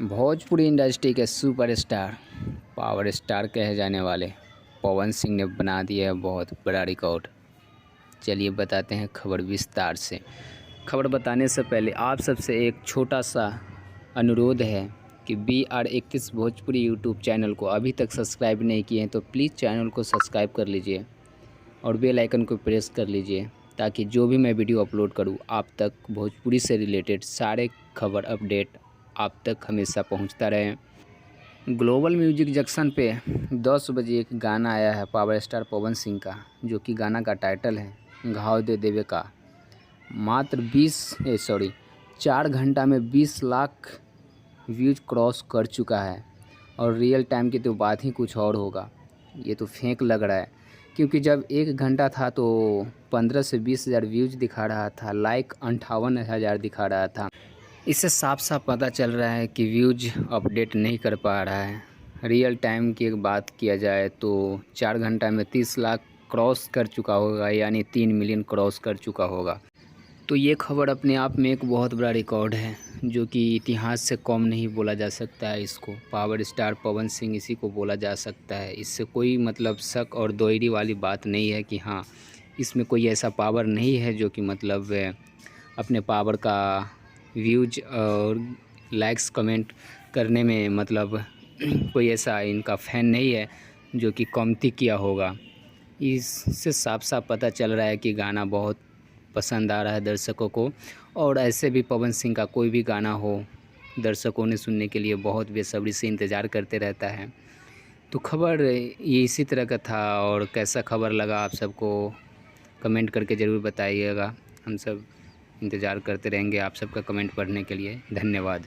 Bhojpuri industry के superstar power star कहे जाने वाले पवन सिंह ने बना दिया है बहुत बड़ा रिकॉर्ड। चलिए बताते हैं खबर विस्तार से। खबर बताने से पहले आप सबसे एक छोटा सा अनुरोध है कि BR21 भोजपुरी यूट्यूब चैनल को अभी तक सब्सक्राइब नहीं किए हैं तो प्लीज़ चैनल को सब्सक्राइब कर लीजिए और बेल आइकन को प्रेस कर लीजिए ताकि जो भी मैं वीडियो अपलोड करूं आप तक भोजपुरी से रिलेटेड सारे खबर अपडेट आप तक हमेशा पहुंचता रहे। ग्लोबल म्यूजिक जंक्शन पे 10 बजे एक गाना आया है पावर स्टार पवन सिंह का, जो कि गाना का टाइटल है घाव दे देवे का। मात्र 4 घंटा में 20 लाख व्यूज क्रॉस कर चुका है और रियल टाइम की तो बात ही कुछ और होगा। ये तो फेक लग रहा है क्योंकि जब 1 घंटा था तो 15 से 20 हज़ार व्यूज दिखा रहा था, लाइक 58,000 दिखा रहा था। इससे साफ साफ पता चल रहा है कि व्यूज अपडेट नहीं कर पा रहा है। रियल टाइम की एक बात किया जाए तो 4 घंटा में 30 लाख क्रॉस कर चुका होगा, यानी 3 मिलियन क्रॉस कर चुका होगा। तो ये खबर अपने आप में एक बहुत बड़ा रिकॉर्ड है जो कि इतिहास से कम नहीं बोला जा सकता है। इसको पावर स्टार पवन सिंह इसी को बोला जा सकता है। इससे कोई मतलब शक और दोहरी वाली बात नहीं है कि हाँ इसमें कोई ऐसा पावर नहीं है जो कि मतलब अपने पावर का व्यूज और लाइक्स कमेंट करने में मतलब कोई ऐसा इनका फ़ैन नहीं है जो कि कमती किया होगा। इससे साफ साफ पता चल रहा है कि गाना बहुत पसंद आ रहा है दर्शकों को, और ऐसे भी पवन सिंह का कोई भी गाना हो दर्शकों ने सुनने के लिए बहुत बेसब्री से इंतज़ार करते रहता है। तो खबर ये इसी तरह का था, और कैसा खबर लगा आप सबको कमेंट करके ज़रूर बताइएगा। हम सब इंतज़ार करते रहेंगे आप सबका कमेंट पढ़ने के लिए। धन्यवाद।